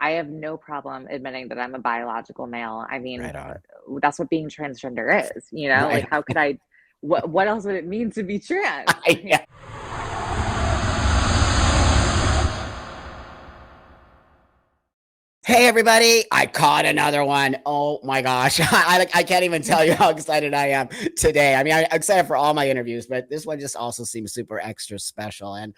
I have no problem admitting that I'm a biological male. I mean, Right on. that's what being transgender is, you know? Right Like, how could I, what else would it mean to be trans? on. Yeah. Hey everybody, I caught another one. Oh my gosh. I can't even tell you how excited I am today. I mean, I'm excited for all my interviews, but this one just also seems super extra special. And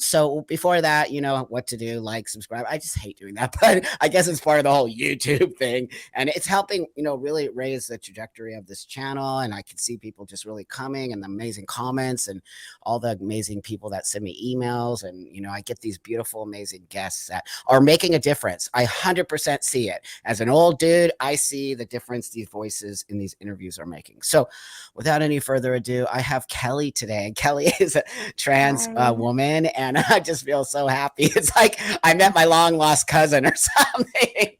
so before that, you know what to do, like, subscribe. I just hate doing that, but I guess it's part of the whole YouTube thing. And it's helping, really raise the trajectory of this channel. And I can see people just really coming and the amazing comments and all the amazing people that send me emails. And, I get these beautiful, amazing guests that are making a difference. I 100% see it. As an old dude, I see the difference these voices in these interviews are making. So without any further ado, I have Kelly today. And Kelly is a trans Hi. woman, and I just feel so happy. It's like I met my long lost cousin or something.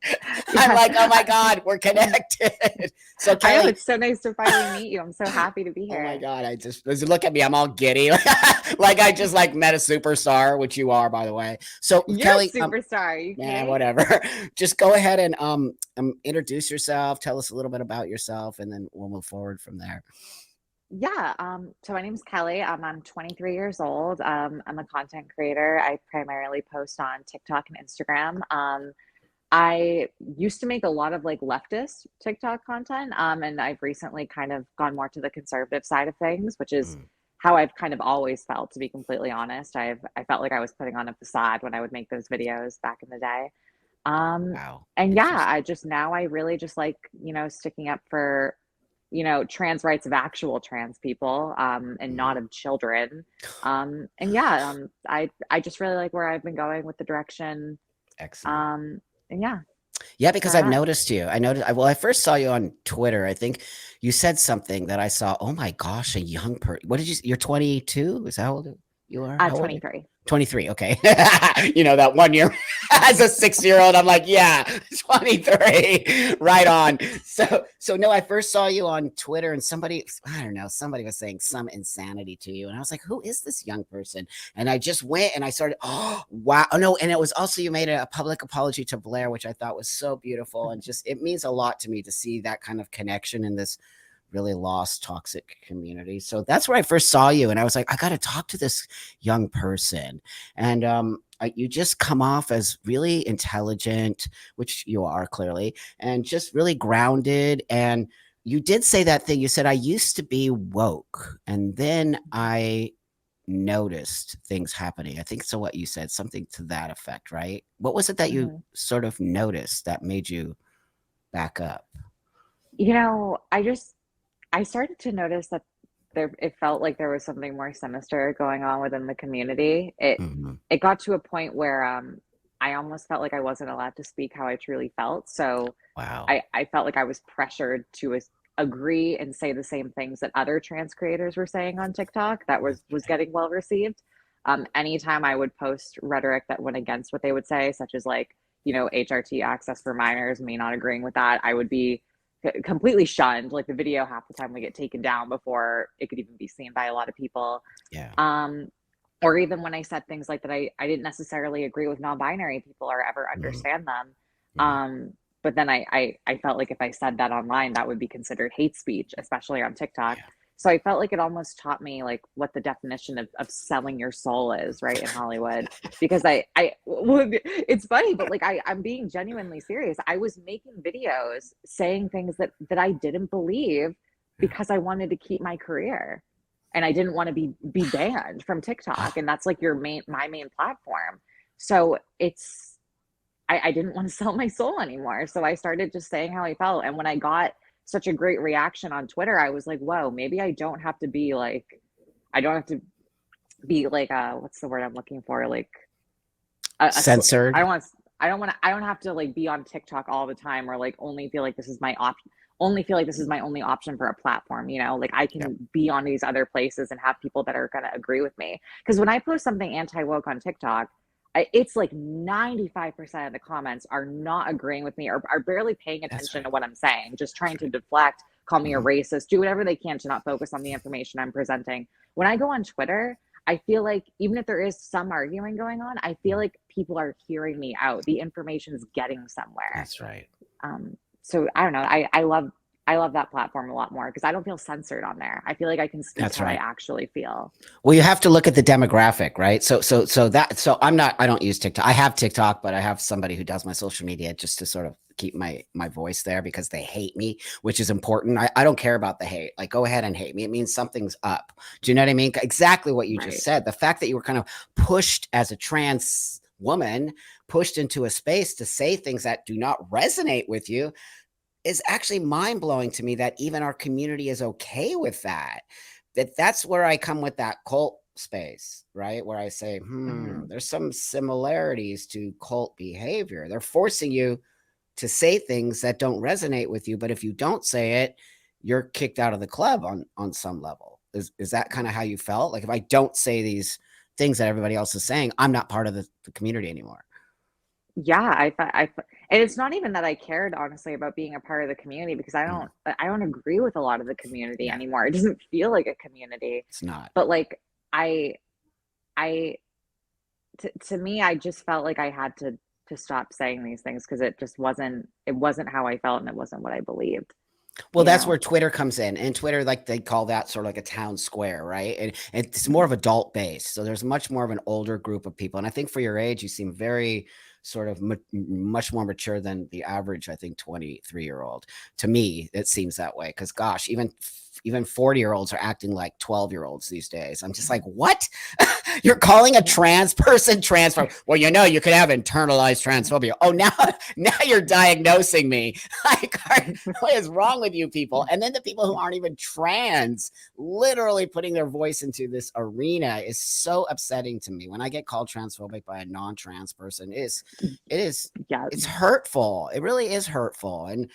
I'm Yeah. like, oh my God, we're connected. So I know, Kelly, it's so nice to finally meet you. I'm so happy to be oh my here. God, I just look at me, I'm all giddy. Like I just like met a superstar, which you are, by the way. So You're a Kelly, superstar. Are you man, kidding? whatever. Just go ahead and introduce yourself. Tell us a little bit about yourself, and then we'll move forward from there. Yeah. So my name is Kelly. I'm 23 years old. I'm a content creator. I primarily post on TikTok and Instagram. I used to make a lot of like leftist TikTok content, and I've recently kind of gone more to the conservative side of things, which is Mm, how I've kind of always felt, to be completely honest. I felt like I was putting on a facade when I would make those videos back in the day. Um, wow, and yeah, interesting. I just now I really just like, sticking up for, trans rights of actual trans people, and not Mm, of children. And yeah, I just really like where I've been going with the direction. excellent. Um, and yeah, Yeah, that's because where I've I'm at. noticed you. Well, I first saw you on Twitter. I think you said something that I saw. Oh my gosh, a young person. What did you? You're 22. Is that how old you are? How old are you? 23. 23. Okay. That 1 year as a 6 year old, I'm like, yeah, 23. Right on. So no, I first saw you on Twitter and I don't know, somebody was saying some insanity to you. And I was like, who is this young person? And I just went and I started, oh, wow. Oh, no. And it was also, you made a public apology to Blair, which I thought was so beautiful. And just, it means a lot to me to see that kind of connection in this really lost toxic community. So that's where I first saw you. And I was like, I got to talk to this young person. And you just come off as really intelligent, which you are clearly, and just really grounded. And you did say that thing. You said, I used to be woke. And then I noticed things happening. I think so. What you said, something to that effect, right? What was it that you Mhm. sort of noticed that made you back up? I started to notice that it felt like there was something more sinister going on within the community. Mhm. It got to a point where I almost felt like I wasn't allowed to speak how I truly felt. So Wow. I felt like I was pressured to agree and say the same things that other trans creators were saying on TikTok that was getting well received. Anytime I would post rhetoric that went against what they would say, such as like, HRT access for minors, me not agreeing with that, I would be completely shunned. Like the video half the time would get taken down before it could even be seen by a lot of people. Yeah. Um, or even when I said things like that, I didn't necessarily agree with non-binary people or ever Mhm. understand them. Yeah. But then I felt like if I said that online, that would be considered hate speech, especially on TikTok. Yeah. So I felt like it almost taught me like what the definition of selling your soul is, right, in Hollywood. Because it's funny, but like I'm being genuinely serious. I was making videos saying things that I didn't believe Yeah. because I wanted to keep my career and I didn't want to be banned from TikTok, and that's like my main platform. So I didn't want to sell my soul anymore. So I started just saying how I felt. And when I got such a great reaction on Twitter, I was like, whoa, maybe I don't have to be like what's the word I'm looking for? Like I Censored. don't want I don't have to like be on TikTok all the time or like only feel like this is my option only feel like this is my only option for a platform, like I Yeah. can be on these other places and have people that are going to agree with me. Because when I post something anti-woke on TikTok, it's like 95% of the comments are not agreeing with me or are barely paying That's attention right. to what I'm saying, just That's trying to right. deflect, call me a Mhm. racist, do whatever they can to not focus on the information I'm presenting. When I go on Twitter, I feel like even if there is some arguing going on, I feel like people are hearing me out. The information is getting somewhere. That's right. So I don't know. I love that platform a lot more because I don't feel censored on there. I feel like I can speak That's how I right. actually feel. Well, you have to look at the demographic, right? So I'm not, I don't use TikTok. I have TikTok, but I have somebody who does my social media just to sort of keep my voice there because they hate me, which is important. I don't care about the hate. Like, go ahead and hate me. It means something's up. Do you know what I mean? Exactly what you just Right. said. The fact that you were kind of pushed as a trans woman, pushed into a space to say things that do not resonate with you is actually mind blowing to me that even our community is okay with that. That's where I come with that cult space, right? Where I say, Mhm. there's some similarities to cult behavior. They're forcing you to say things that don't resonate with you, but if you don't say it, you're kicked out of the club on some level. Is that kind of how you felt? Like if I don't say these things that everybody else is saying, I'm not part of the community anymore. Yeah, and it's not even that I cared honestly about being a part of the community because Mm, I don't agree with a lot of the community yeah, anymore. It doesn't feel like a community. it's not. But like I I to me I just felt like I had to stop saying these things because it wasn't how I felt and it wasn't what I believed, Well, you that's know. where Twitter comes in. And Twitter, like they call that sort of like a town square, right? And it's more Mhm. of adult based. So there's much more of an older group of people. And I think for your age, you seem very sort of much more mature than the average, I think, 23-year-old. To me, it seems that way. Because gosh, even 40-year-olds are acting like 12-year-olds these days. I'm just like, what? You're calling a Yeah. trans person transphobe? Well, you could have internalized transphobia. Oh, now you're diagnosing me. Like, what is wrong with you people? And then the people who aren't even trans, literally putting their voice into this arena is so upsetting to me. When I get called transphobic by a non-trans person, it is Yeah. it's hurtful. It really is hurtful. And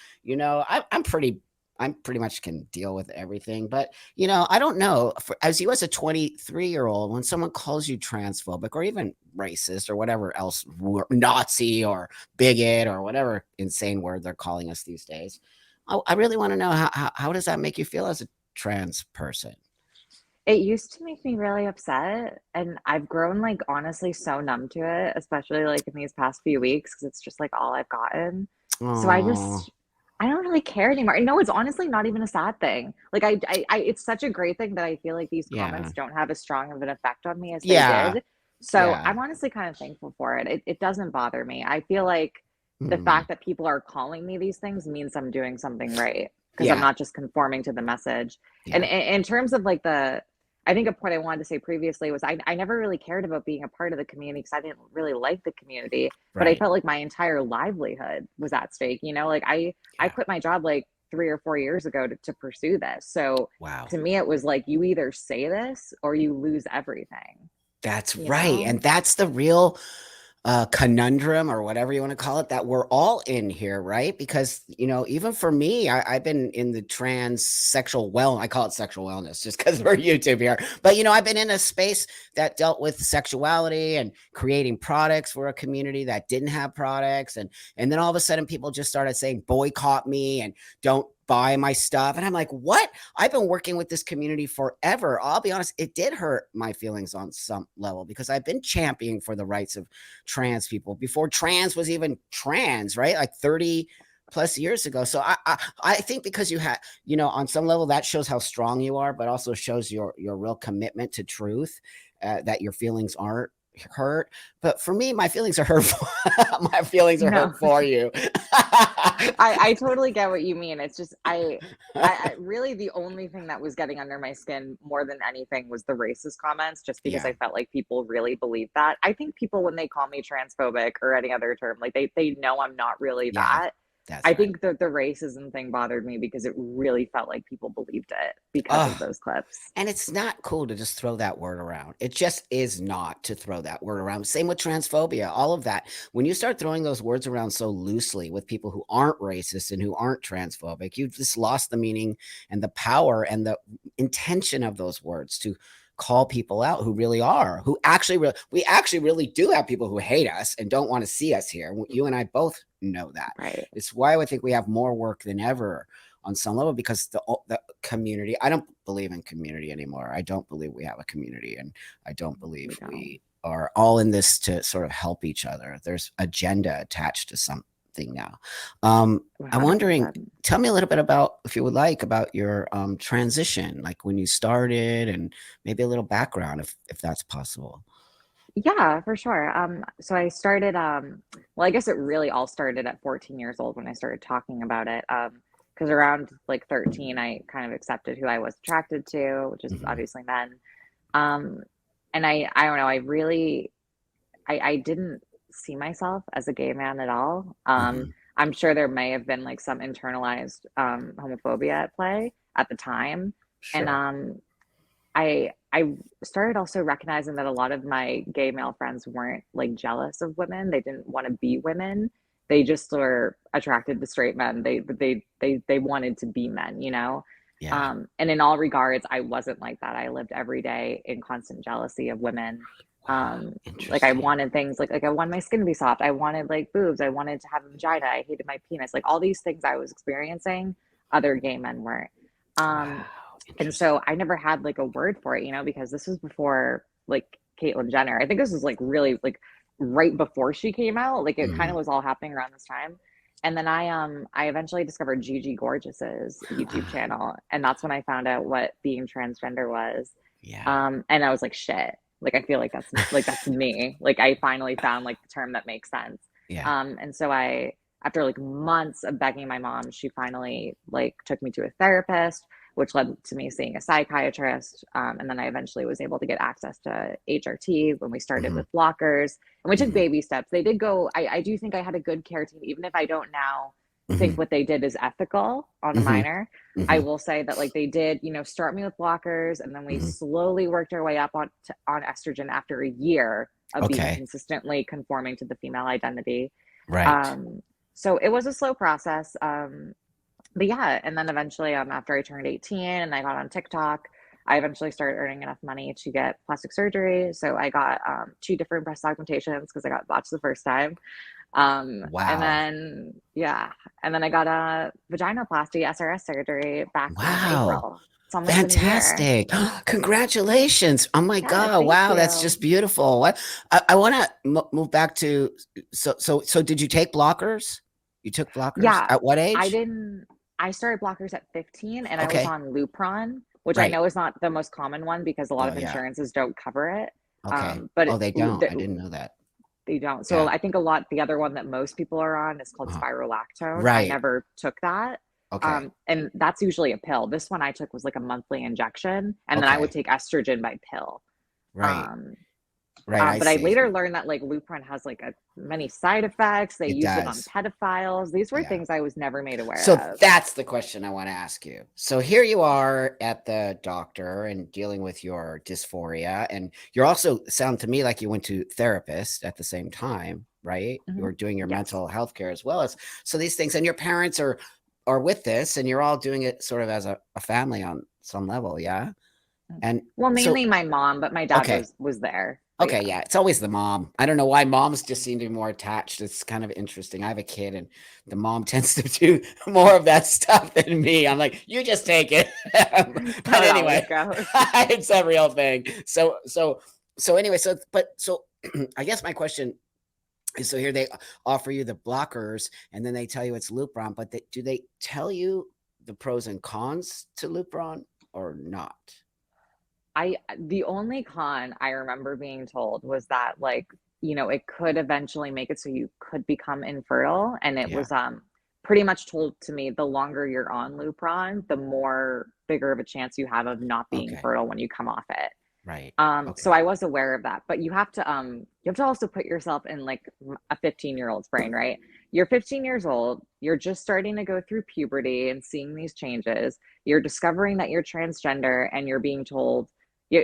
I'm pretty much can deal with everything. But I don't know. As you as a 23-year-old, when someone calls you transphobic or even racist or whatever else, Nazi or bigot or whatever insane word they're calling us these days, I really want to know how does that make you feel as a trans person? It used to make me really upset, and I've grown like honestly so numb to it, especially like in these past few weeks because it's just like all I've gotten. So Oh, I don't really care anymore. And no, it's honestly not even a sad thing. Like it's such a great thing that I feel like these yeah, comments don't have as strong of an effect on me as they yeah, did. So yeah. I'm honestly kind of thankful for it. It doesn't bother me. I feel like the Hmm. fact that people are calling me these things means I'm doing something right because I'm Yeah, not just conforming to the message. And yeah, in terms of like I think a point I wanted to say previously was I never really cared about being a part of the community because I didn't really like the community, but I right. felt like my entire livelihood was at stake. You know, like I Yeah. quit my job like 3 or 4 years ago to pursue this. So Wow. to me, it was like you either say this or you lose everything, That's you right. know? And that's the real conundrum or whatever you want to call it that we're all in here, right? Because, even for me, I've been in the transsexual I call it sexual wellness just because we're YouTube here. But, I've been in a space that dealt with sexuality and creating products for a community that didn't have products. And then all of a sudden people just started saying, boycott me and don't buy my stuff. And I'm like, what? I've been working with this community forever. I'll be honest, it did hurt my feelings on some level because I've been championing for the rights of trans people before trans was even trans, right? Like 30 plus years ago. So I think because you had, on some level that shows how strong you are, but also shows your real commitment to truth, that your feelings aren't hurt. But for me, my feelings are hurtful. My feelings are No, hurt for you. I totally get what you mean. It's just I really the only thing that was getting under my skin more than anything was the racist comments, just because Yeah, I felt like people really believe that. I think people when they call me transphobic or any other term, like they know I'm not really yeah, that. that's I right. think that the racism thing bothered me because it really felt like people believed it because of Oh, those clips. and it's not cool to just throw that word around. It just is not to throw that word around. Same with transphobia, all of that. When you start throwing those words around so loosely with people who aren't racist and who aren't transphobic, you've just lost the meaning and the power and the intention of those words to call people out who really are, who actually, we actually really do have people who hate us and don't want to see us here. You and I both know that. Right. It's why I think we have more work than ever on some level, because the community, I don't believe in community anymore. I don't believe we have a community, and I don't We believe don't. we are all in this to sort of help each other. There's agenda attached to something now. I'm wondering, 100%. tell me a little bit about, if you would like, about your transition, like when you started, and maybe a little background, if that's possible. Yeah, for sure. So I started, well, I guess it really all started at 14 years old when I started talking about it. Because around like 13, I kind of accepted who I was attracted to, which is Hmm. obviously men. Um, and I don't know, I didn't see myself as a gay man at all. Hmm. I'm sure there may have been like some internalized homophobia at play at the time. And Sure. I started also recognizing that a lot of my gay male friends weren't like jealous of women. They didn't want to be women. They just were attracted to straight men. They wanted to be men, you know? Yeah. And in all regards, I wasn't like that. I lived every day in constant jealousy of women. Wow. Like I Interesting. wanted things like I wanted my skin to be soft. I wanted like boobs. I wanted to have a vagina. I hated my penis. Like all these things I was experiencing, other gay men weren't. Um, Wow. and Interesting. so I never had like a word for it, you know, because this was before like Caitlyn Jenner. I think this was like really like right before she came out. Like it kind of Hmm. was all happening around this time. And then I eventually discovered Gigi Gorgeous's YouTube Ah, channel, and that's when I found out what being transgender was. yeah. And I was like, shit. Like I feel like that's me. Like I finally found like the term that makes sense. Yeah. And so I after like months of begging my mom, she finally like took me to a therapist, which led to me seeing a psychiatrist. And then I eventually was able to get access to HRT when we started Hmm. with blockers. And we took Hmm. baby steps. They did go, I do think I had a good care team, even if I don't now think Hmm. what they did is ethical on a Hmm. minor. I Hmm. will say that like they did, you know, start me with blockers, and then we Hmm. slowly worked our way up on estrogen after a year of being Okay. consistently conforming to the female identity. Right. Um, so it was a slow process. But yeah, and then eventually, after I turned 18 and I got on TikTok, I eventually started earning enough money to get plastic surgery. So I got two different breast augmentations because I got botched the first time. And Wow. then yeah, and then I got a vaginoplasty SRS surgery back in Wow. April. It's almost been a year. Fantastic. Congratulations. Oh my Yeah, God. thank Wow. That's you. just beautiful. What I want to move back to, so did you take blockers? You took blockers Yeah, at what I age? didn't. I started blockers at 15, and I was Okay. on Lupron, which I Right. know is not the most common one because a lot Oh of yeah. insurances don't cover it. Okay. But Oh, they don't. I didn't know that. they don't. So Yeah. I think the other one that most people are on is called Uh-huh. spirolactone. I Right. never took that. Okay. And that's usually a pill. This one I took was like a monthly injection, and then I would Okay. take estrogen by pill. Right. Um, Right. I but I see. later learned that like Lupron has like many side effects. They It used it on does. pedophiles. These were Yeah. things I was never made aware So of. that's the question I want to ask you. So here you are at the doctor and dealing with your dysphoria, and you're also sound to me like you went to therapist at the same time, right? You Hmm. were doing your Yes. mental health care as well as, so these things, and your parents are with this, and you're all doing it sort of as a family on some level, yeah. And Well, so mainly my mom, but my dad okay, was there. But okay, yeah. yeah, it's always the mom. I don't know why moms just seem to be more attached. It's kind of interesting. I have a kid, and the mom tends to do more of that stuff than me. I'm like, you just take it. But How it always anyway, goes. it's a real thing. So anyway, so I guess my question is, so here they offer you the blockers, and then they tell you it's Lupron, but do they tell you the pros and cons to Lupron or not? The only con I remember being told was that like, you know, it could eventually make it so you could become infertile. And it Yeah. was pretty much told to me the longer you're on Lupron, the more bigger of a chance you have of not being Okay. fertile when you come off it. Right. So Okay. I was aware of that, but you have to also put yourself in like a 15-year-old's brain, right? You're 15 years old, you're just starting to go through puberty and seeing these changes. You're discovering that you're transgender, and you're being told,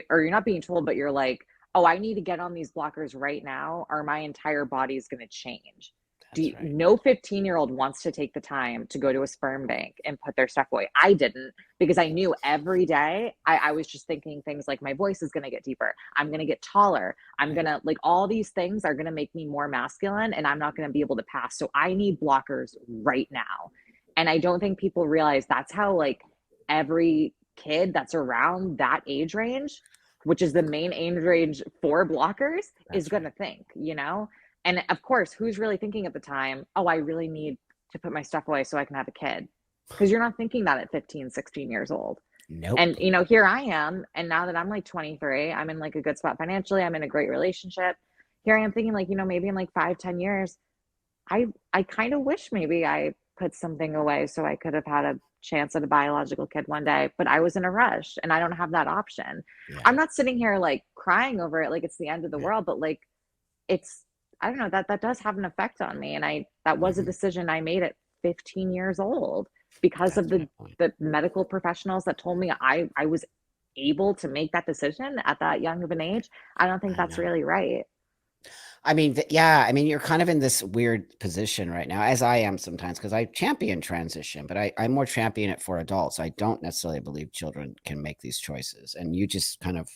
or you're not being told, but you're like, oh, I need to get on these blockers right now, or my entire body is going to change. That's right. No 15-year-old wants to take the time to go to a sperm bank and put their stuff away. I didn't, because I knew every day I was just thinking things like my voice is going to get deeper. I'm going to get taller. I'm going Right. to like all these things are going to make me more masculine, and I'm not going to be able to pass. So I need blockers right now. And I don't think people realize that's how like every kid that's around that age range, which is the main age range for blockers, is That's going right. to think, you know? And of course, who's really thinking at the time, oh, I really need to put my stuff away so I can have a kid? Because you're not thinking that at 15, 16 years old. And, Nope. you know, here I am. And now that I'm like 23, I'm in like a good spot financially. I'm in a great relationship. Here I am thinking, like, you know, maybe in like 5, 10 years, I kind of wish maybe I put something away so I could have had a chance at a biological kid one day, but I was in a rush and I don't have that option. I'm Yeah. not sitting here like crying over it like it's the end of the Yeah. world, but like it's I don't know, that does have an effect on me. And I that was a Mhm. decision I made at 15 years old because of That's my the point. the medical professionals that told me I was able to make that decision at that young of an age. I don't think I that's know. really right. I mean, yeah, I mean, you're kind of in this weird position right now, as I am sometimes, because I champion transition, but I more champion it for adults. I don't necessarily believe children can make these choices. And you just kind of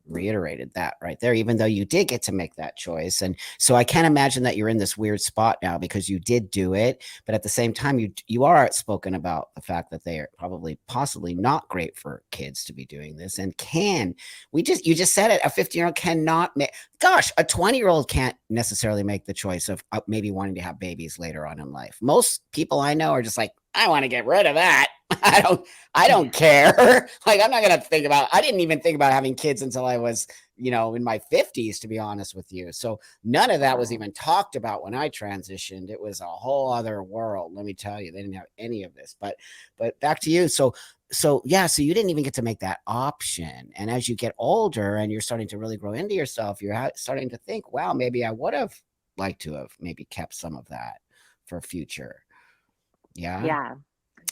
reiterated that right there, even though you did get to make that choice. And so I can't imagine that you're in this weird spot now because you did do it, but at the same time, you are outspoken about the fact that they are probably possibly not great for kids to be doing this and can you just said it, a 15-year-old cannot make, gosh, a 20-year-old can't necessarily make the choice of maybe wanting to have babies later on in life. Most people I know are just like, I want to get rid of that. I don't care. Like, I'm not gonna think about, I didn't even think about having kids until I was, in my 50s, to be honest with you. So none of that was Wow. even talked about when I transitioned. It was a whole other world, let me tell you. They didn't have any of this. But back to you. So yeah, so you didn't even get to make that option. And as you get older and you're starting to really grow into yourself, you're starting to think, wow, maybe I would have liked to have maybe kept some of that for future. Yeah. Yeah.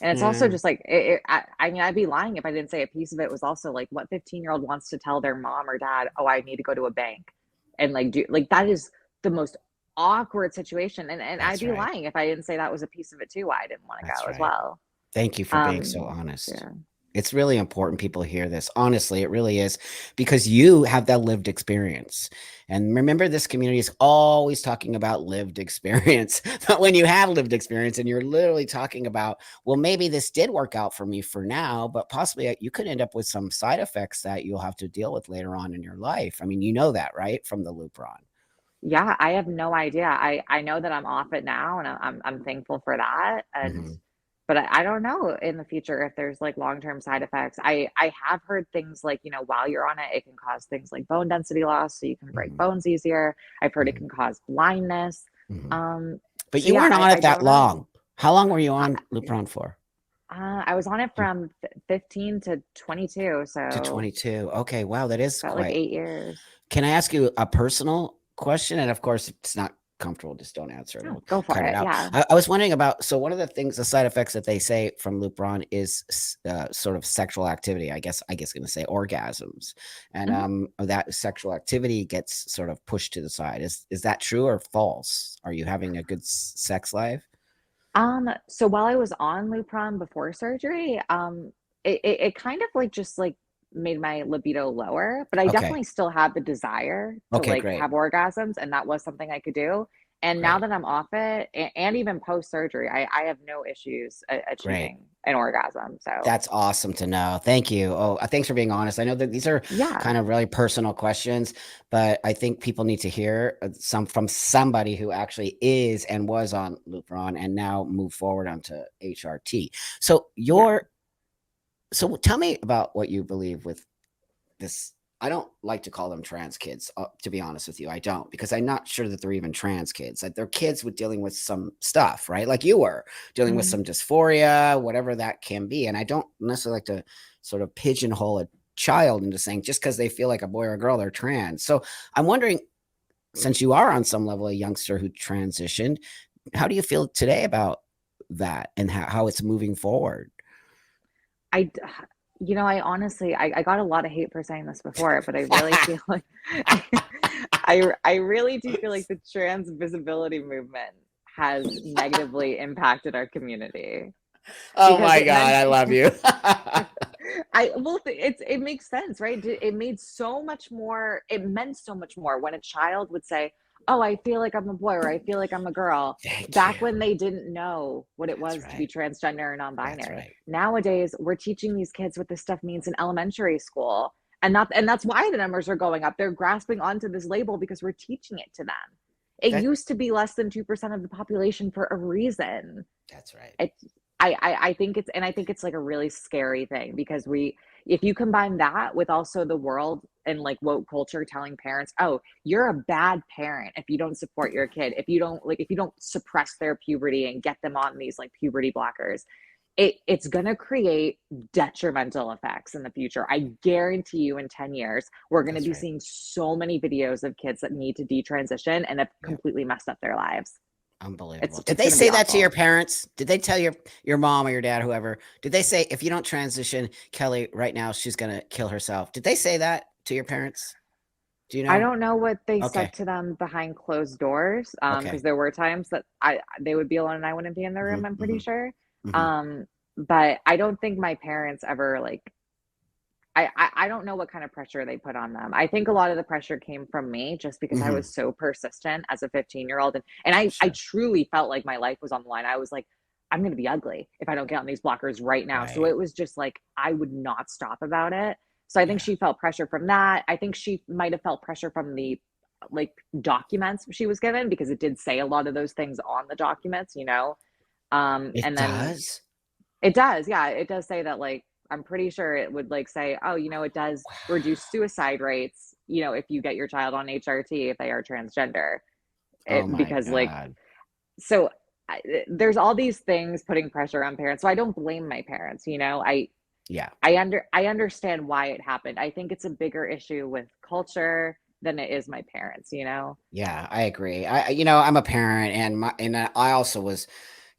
And it's also Yeah. just like I mean, I'd be lying if I didn't say a piece of it was also like what 15-year-old wants to tell their mom or dad, oh, I need to go to a bank and like do like that is the most awkward situation. And I'd That's be right. lying if I didn't say that was a piece of it too, why I didn't want to That's go as right. well. Thank you for being so honest. Yeah. It's really important people hear this. Honestly, it really is, because you have that lived experience. And remember, this community is always talking about lived experience. But when you have lived experience and you're literally talking about, well, maybe this did work out for me for now, but possibly you could end up with some side effects that you'll have to deal with later on in your life. I mean, you know that, right? From the loop, Ron. Yeah, I have no idea. I know that I'm off it now and I'm thankful for that. And Mhm. but I don't know in the future if there's like long-term side effects. I have heard things like, you know, while you're on it, it can cause things like bone density loss, so you can break Mhm. bones easier. I've heard it Mhm. can cause blindness. Mhm. Um, But so you yeah, weren't on I it that don't know. long. How long were you I, on Lupron for? I was on it from 15 to 22, To so 22. Okay, wow, that is about like quite. 8 years. Can I ask you a personal question? And of course, if it's not comfortable, just don't answer it. Oh, We'll go for cut it it. out. Yeah. I was wondering about, so one of the things, the side effects that they say from Lupron is sort of sexual activity. I guess going to say orgasms, and Mhm. that sexual activity gets sort of pushed to the side. Is that true or false? Are you having a good sex life? So while I was on Lupron before surgery, it kind of like just like made my libido lower, but I Okay. definitely still had the desire to Okay. like Great. have orgasms, and that was something I could do. And now Great. that I'm off it, and even post surgery, I have no issues Great. achieving an orgasm. So That's awesome to know. Thank you. Oh, thanks for being honest. I know that these are yeah. kind of really personal questions, but I think people need to hear some from somebody who actually is and was on Lupron and now move forward onto HRT. So Yeah. so tell me about what you believe with this. I don't like to call them trans kids, to be honest with you. I don't, because I'm not sure that they're even trans kids. Like, they're kids with dealing with some stuff, right? Like you were dealing with Mhm. some dysphoria, whatever that can be. And I don't necessarily like to sort of pigeonhole a child into saying just because they feel like a boy or a girl, they're trans. So I'm wondering, since you are on some level a youngster who transitioned, how do you feel today about that and how it's moving forward? I, d- you know, I honestly, I got a lot of hate for saying this before, but I really feel like I really do feel like the trans visibility movement has negatively impacted our community Oh because my it God, meant I love you. it makes sense, right? It made so much more, it meant so much more when a child would say, oh, I feel like I'm a boy or I feel like I'm a girl. Thank Back you. when they didn't know what it That's was to be right. transgender or That's non-binary. right. Nowadays, we're teaching these kids what this stuff means in elementary school. And that's why the numbers are going up. They're grasping onto this label because we're teaching it to them. It That used to be less than 2% of the population for a reason. that's right. It, I think it's like a really scary thing because if you combine that with also the world and like woke culture telling parents, oh, you're a bad parent if you don't support your kid, if you don't suppress their puberty and get them on these like puberty blockers, it's gonna create detrimental effects in the future. I guarantee you in 10 years, we're gonna That's be right. seeing so many videos of kids that need to detransition and have Yeah. completely messed up their lives. It's Unbelievable. Did it's they gonna be say that to your awful. parents? Did they tell your mom or your dad, whoever? Did they say if you don't transition, Kelly, right now she's gonna kill herself? Did they say that to your parents? Do you I know? don't know what they Okay. said to them behind closed doors, because Okay. there were times that they would be alone and I wouldn't be in the Hmm. room, I'm pretty Hmm. sure. Hmm. Um, but I don't think my parents ever like I don't know what kind of pressure they put on them. I think a lot of the pressure came from me just because I Hmm. was so persistent as a 15-year-old and I Sure. truly felt like my life was on the line. I was like, I'm gonna be ugly if I don't get on these blockers right now. So Right. it was just like I would not stop about it. So I think Yeah. she felt pressure from that. I think she might have felt pressure from the like documents she was given because it did say a lot of those things on the documents, you know. It And then does. it does, yeah, it does say that, like, I'm pretty sure it would, like, say, "Oh, it does reduce Wow. suicide rates, if you get your child on HRT if they are transgender." Oh It my because, like God. so, there's all these things putting pressure on parents, so I don't blame my parents, Yeah. I understand why it happened. I think it's a bigger issue with culture than it is my parents, you know? Yeah, I agree. I'm a parent, and I also was,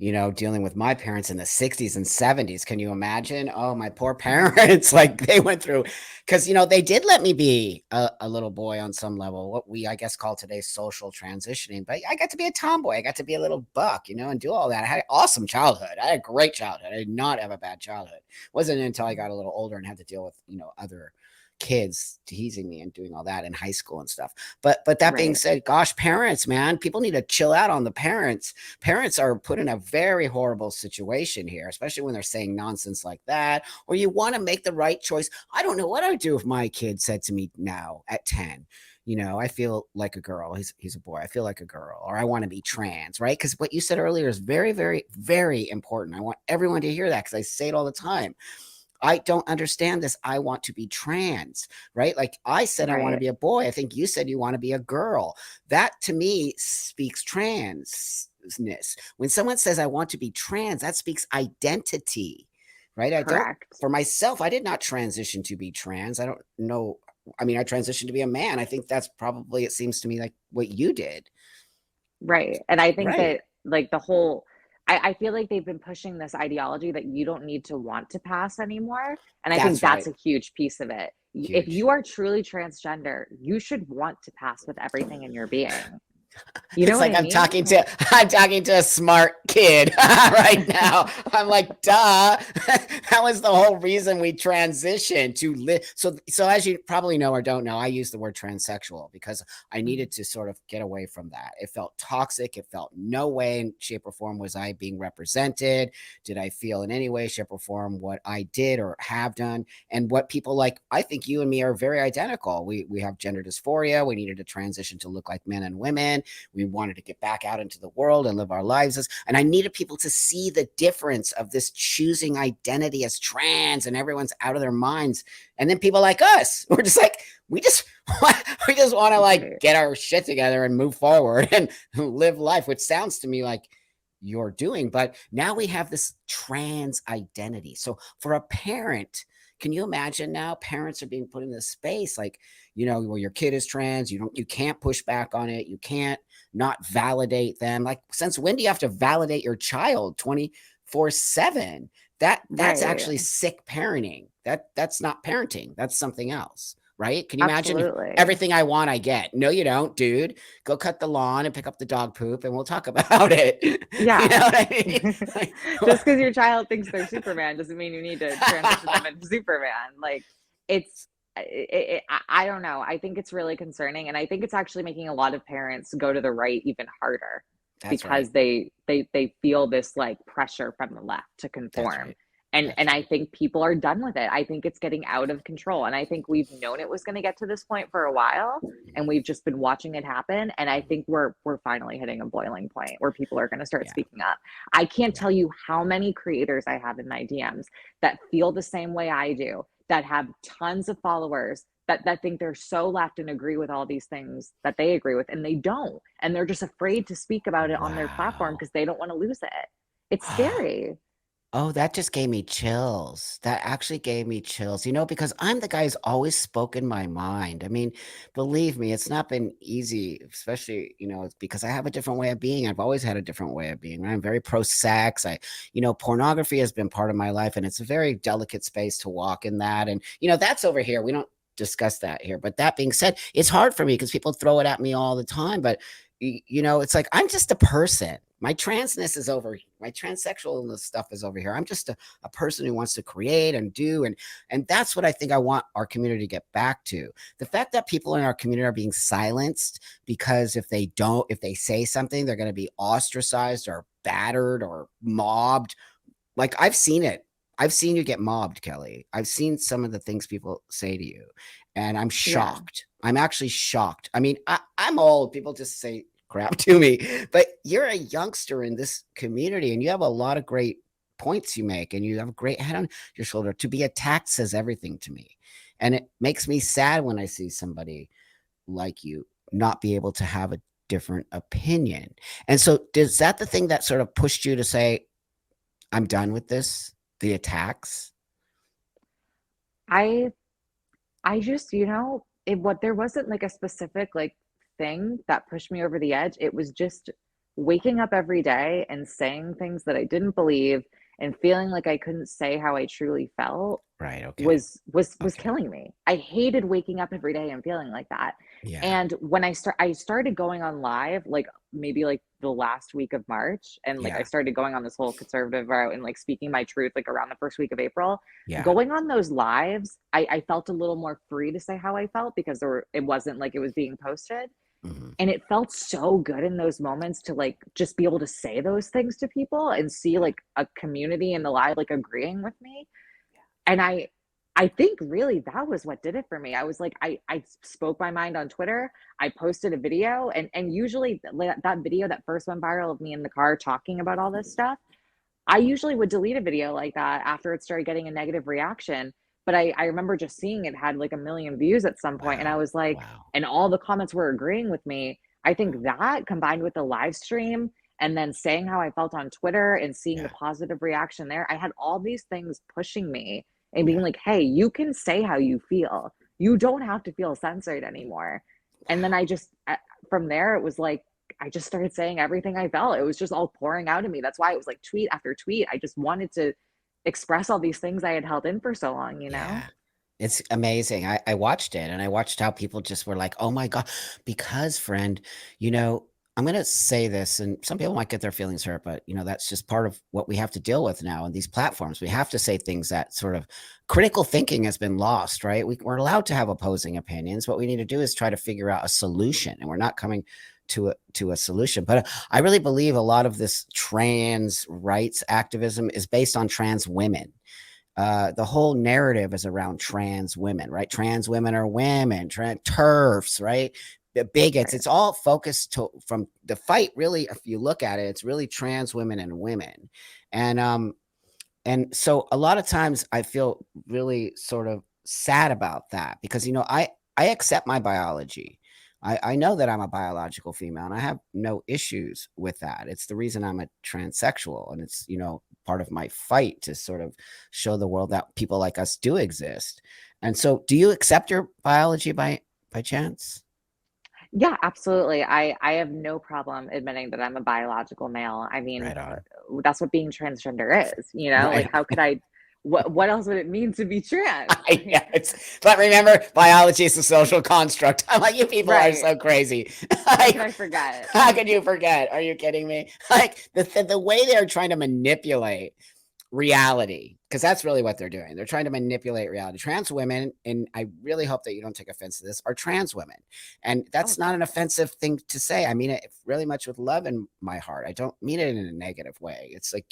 dealing with my parents in the 60s and 70s. Can you imagine? Oh, my poor Mhm. parents, like they went through, because they did let me be a little boy on some level, what we I guess call today social transitioning. But I got to be a tomboy. I got to be a little buck, and do all that. I had an awesome childhood. I had a great childhood. I did not have a bad childhood. It wasn't until I got a little older and had to deal with, other kids teasing me and doing all that in high school and stuff. But that being Right, said, gosh, parents, man, people need to chill out on the parents. Parents are put in a very horrible situation here, especially when they're saying nonsense like that, or you want to make the right choice. I don't know what I'd do if my kid said to me now at 10, I feel like a girl. He's a boy. I feel like a girl, or I want to be trans, right? Because what you said earlier is very, very, very important. I want everyone to hear that because I say it all the time. I don't understand this. I want to be trans, right? Like I said, I want to right, be a boy. I think you said you want to be a girl. That to me speaks transness. When someone says, I want to be trans, that speaks identity, right? I don't, correct. for myself, I did not transition to be trans. I don't know. I mean, I transitioned to be a man. I think that's probably, it seems to me like what you did. Right. And I think Right. that like the whole I feel like they've been pushing this ideology that you don't need to want to pass anymore. And I think That's that's right. a huge piece of it. If Huge. you are truly transgender, you should want to pass with everything in your being. You know It's what like I mean? I'm talking to a smart kid right now. I'm like, duh. That was the whole reason we transitioned to live. So as you probably know or don't know, I use the word transsexual because I needed to sort of get away from that. It felt toxic. It felt no way in shape or form was I being represented. Did I feel in any way, shape, or form what I did or have done and what people like? I think you and me are very identical. We have gender dysphoria. We needed to transition to look like men and women. We wanted to get back out into the world and live our lives and I needed people to see the difference of this choosing identity as trans and everyone's out of their minds. And then people like us, we're just like, we just we just want to like Right. get our shit together and move forward and live life, which sounds to me like you're doing. But now we have this trans identity. So for a parent, can you imagine now parents are being put in this space like, where your kid is trans, you can't push back on it. You can't not validate them. Like, since when do you have to validate your child 24/7? That's Right. actually sick parenting. That's not parenting. That's something else. Right? Can you imagine if Absolutely. everything I want I get? No, you don't, dude. Go cut the lawn and pick up the dog poop and we'll talk about it. You know Yeah. what I mean? Like, Just because your child thinks they're Superman doesn't mean you need to transition them into Superman. Like it's I don't know. I think it's really concerning, and I think it's actually making a lot of parents go to the right even harder That's right. because they feel this like pressure from the left to That's conform. right. And That's I right. think people are done with it. I think it's getting out of control. And I think we've known it was going to get to this point for a while, and we've just been watching it happen. And I think we're finally hitting a boiling point where people are going to start Yeah. speaking up. I can't Yeah. tell you how many creators I have in my DMs that feel the same way I do, that have tons of followers, that think they're so left and agree with all these things that they agree with, and they don't, and they're just afraid to speak about it on their platform Wow. because they don't want to lose it. It's scary. Oh, that just gave me chills. That actually gave me chills, because I'm the guy who's always spoken my mind. I mean, believe me, it's not been easy, especially, it's because I have a different way of being. I've always had a different way of being. Right? I'm very pro sex. Pornography has been part of my life, and it's a very delicate space to walk in that. And, that's over here. We don't discuss that here. But that being said, it's hard for me because people throw it at me all the time. But it's like I'm just a person. My transness is over. My transsexual stuff is over here. I'm just a person who wants to create and do, and that's what I think I want our community to get back to. The fact that people in our community are being silenced because if they say something, they're going to be ostracized or battered or mobbed. Like I've seen it. I've seen you get mobbed, Kelly. I've seen some of the things people say to you, and I'm Yeah. shocked. I'm actually shocked. I mean, I'm old. People just say crap to me, but you're a youngster in this community, and you have a lot of great points you make, and you have a great head on your shoulder. To be attacked says everything to me, and it makes me sad when I see somebody like you not be able to have a different opinion. And so, is that the thing that sort of pushed you to say, I'm done with this, the attacks? I I just, it what there wasn't like a specific like thing that pushed me over the edge. It was just waking up every day and saying things that I didn't believe and feeling like I couldn't say how I truly felt Right. Okay. was Okay. killing me. I hated waking up every day and feeling like that. Yeah. And when I started going on live, like maybe like the last week of March, and like I Yeah. started going on this whole conservative route and like speaking my truth like around the first week of April. Yeah. Going on those lives, I felt a little more free to say how I felt because it wasn't like it was being posted. Hmm. And it felt so good in those moments to like just be able to say those things to people and see Yeah. like a community in the live like agreeing with me. And I think really that was what did it for me. I was like, I spoke my mind on Twitter. I posted a video, and usually that video that first went viral of me in the car talking about all this stuff, I usually would delete a video like that after it started getting a negative reaction. But I remember just seeing it had like a million views at some point, and I Wow. was like, Wow. and all the comments were agreeing with me. I Wow. think that combined with the live stream and then saying how I felt on Twitter and seeing the Yeah. positive reaction there, I had all these things pushing me and being Yeah. like, hey, you can say how you feel. You don't have to feel censored anymore. And then Wow. from there, it was like, I just started saying everything I felt. It was just all pouring out of me. That's why it was like tweet after tweet. I just wanted to express all these things I had held in for so long, you know? Yeah. It's amazing. I watched it, and I watched how people just were like, oh my God. Because, friend, you know, I'm going to say this, and some people might get their feelings hurt, but, that's just part of what we have to deal with now in these platforms. We have to say things that sort of critical thinking has been lost, right? We're allowed to have opposing opinions. What we need to do is try to figure out a solution, and we're not coming to a solution. But I really believe a lot of this trans rights activism is based on trans women. The whole narrative is around trans women, right? Trans women are women, turfs, right? The bigots. Right. It's all focused from the fight. Really, if you look at it, it's really trans women and women, and so a lot of times I feel really sort of sad about that because I accept my biology. I know that I'm a biological female and I have no issues with that. It's the reason I'm a transsexual, and it's part of my fight to sort of show the world that people like us do exist. And so, do you accept your biology by chance? Yeah, absolutely. I have no problem admitting that I'm a biological male. I mean, Right on. that's what being transgender is, you know? Like Right. how could I what else would it mean to be trans? Yeah, but remember, biology is a social construct. I'm like, you people are Right. so crazy. How could Like, I forget? how could you forget? Are you kidding me? Like the way they're trying to manipulate reality, because that's really what they're doing. They're trying to manipulate reality. Trans women, and I really hope that you don't take offense to this, are trans women. And Oh, that's not an totally. offensive thing to say. I mean it really much with love in my heart. I don't mean it in a negative way. It's like,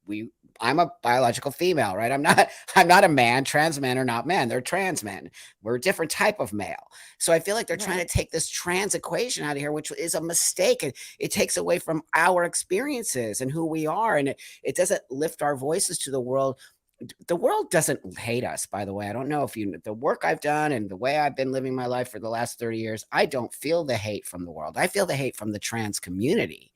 we I'm a biological female, right? I'm not a man. Trans men are not men. They're trans men. We're a different type of male. So I feel like they're trying to Right. take this trans equation out of here, which is a mistake. It takes away from our experiences and who we are. And it doesn't lift our voices to the world. The world doesn't hate us, by the way. I don't know if the work I've done and the way I've been living my life for the last 30 years, I don't feel the hate from the world. I feel the hate from the trans community.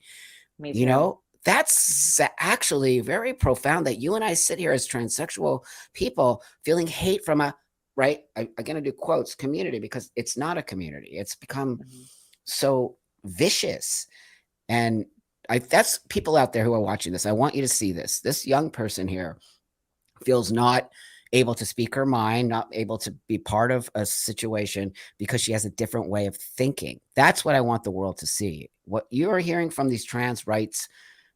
Me You too. know, that's actually very profound that you and I sit here as transsexual people feeling hate from a, right? I'm going to do quotes, community, because it's not a community. It's become Mhm. so vicious. And that's people out there who are watching this. I want you to see this. This young person here feels not able to speak her mind, not able to be part of a situation because she has a different way of thinking. That's what I want the world to see. What you are hearing from these trans rights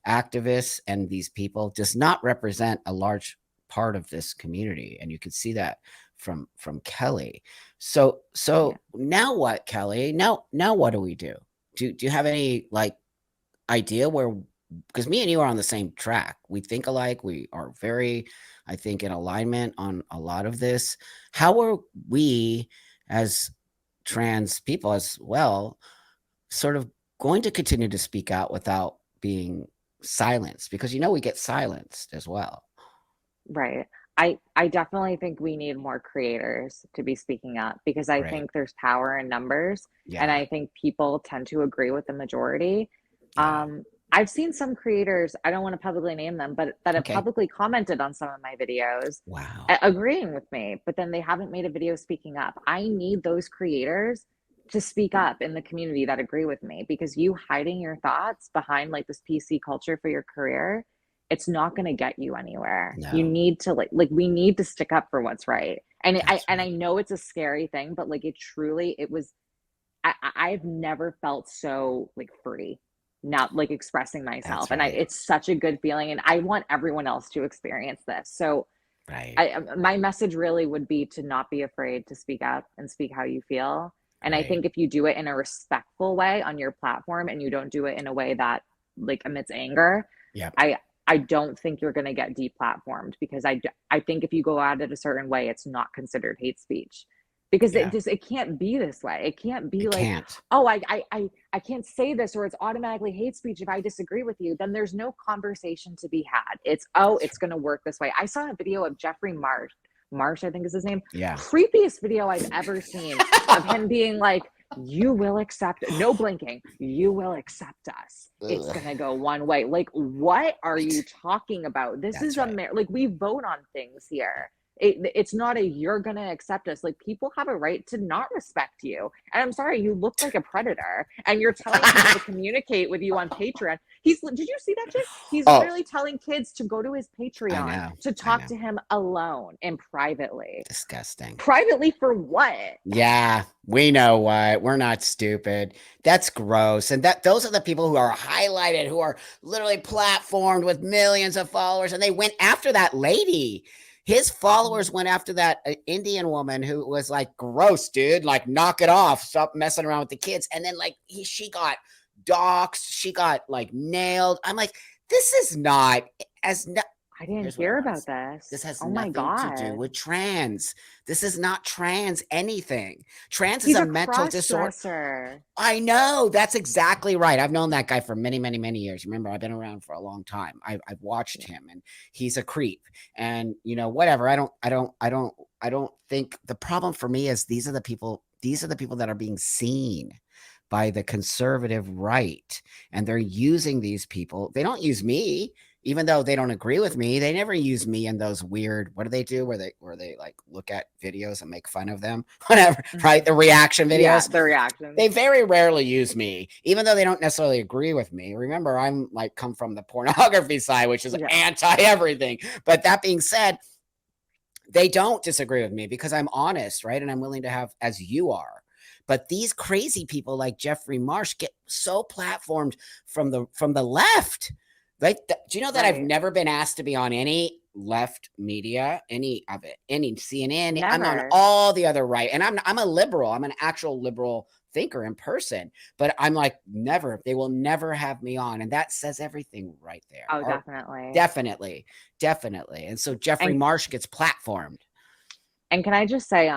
activists and these people does not represent a large part of this community, and you can see that from Kelly. So Yeah. now what, Kelly? Now what do we do? Do you have any like idea where, because me and you are on the same track. We think alike. We are very, I think, in alignment on a lot of this. How are we as trans people as well sort of going to continue to speak out without being silenced? Because we get silenced as well. Right. I definitely think we need more creators to be speaking up because I Right. think there's power in numbers and Yeah. I think people tend to agree with the majority. Yeah. I've seen some creators, I don't want to publicly name them, but that have Okay. publicly commented on some of my videos Wow. agreeing with me, but then they haven't made a video speaking up. I need those creators to speak up in the community that agree with me because you hiding your thoughts behind like this PC culture for your career, it's not going to get you anywhere. You No, need to like we need to stick up for what's right. And that's I right. know it's a scary thing, but like it was I've never felt so like free not like expressing myself That's and right. it's such a good feeling and I want everyone else to experience this. So Right. my message really would be to not be afraid to speak up and speak how you feel. And I Right. think if you do it in a respectful way on your platform and you don't do it in a way that like emits anger, Yep. I I don't think you're going to get deplatformed because I think if you go at it a certain way, it's not considered hate speech because Yeah. it can't be this way. It can't be It like, can't. oh, I can't say this or it's automatically hate speech if I disagree with you. Then there's no conversation to be had. It's, oh, That's it's going to work this way. I saw a video of Jeffrey Marsh, I think is his name. yeah. Creepiest video I've ever seen of him being like, you will accept, no blinking, you will accept us. It's Ugh. going to go one way. Like, what are you What? talking about? This is That's right. like we vote on things here. It's not a you're gonna accept us. Like people have a right to not respect you. And I'm sorry, you look like a predator, and you're telling people to communicate with you on Patreon. Did you see that shit? He's Oh, literally telling kids to go to his I Patreon know. to I talk know. to him alone and privately. Disgusting. Privately for what? Yeah, we know what. We're not stupid. That's gross. And those are the people who are highlighted, who are literally platformed with millions of followers. And they went after that lady. His followers went after that Indian woman who was like, gross, dude. Like, knock it off. Stop messing around with the kids. And then, like, she got doxxed. She got like nailed. I'm like, this is not as. I didn't Here's what I hear want to about say. This this. has Oh my nothing to do God. with trans. This is not trans anything. Trans is He's a a mental cross disorder. dresser. I know. That's exactly right. I've known that guy for many, many, many years. Remember, I've been around for a long time. I've watched him, and he's a creep. And whatever. I don't think the problem for me is these are the people. These are the people that are being seen by the conservative right, and they're using these people. They don't use me, even though they don't agree with me. They never use me in those weird, what do they do where they like look at videos and make fun of them, whatever, right? Mhm. The reaction Yeah, videos. the reactions. They very rarely use me, even though they don't necessarily agree with me. Remember, I'm like come from the pornography side, which is Yeah. anti everything. But that being said, they don't disagree with me because I'm honest, right? And I'm willing to have, as you are. But these crazy people like Jeffrey Marsh get so platformed from the left. Like, do you know that I've Right. never been asked to be on any left media, any of it, any CNN? I'm on Never. all the other right, and I'm a liberal. I'm an actual liberal thinker in person, but I'm like, never. They will never have me on, and that says everything right there. Oh, Or definitely. definitely, definitely. And so Jeffrey And Marsh gets platformed, can I just say,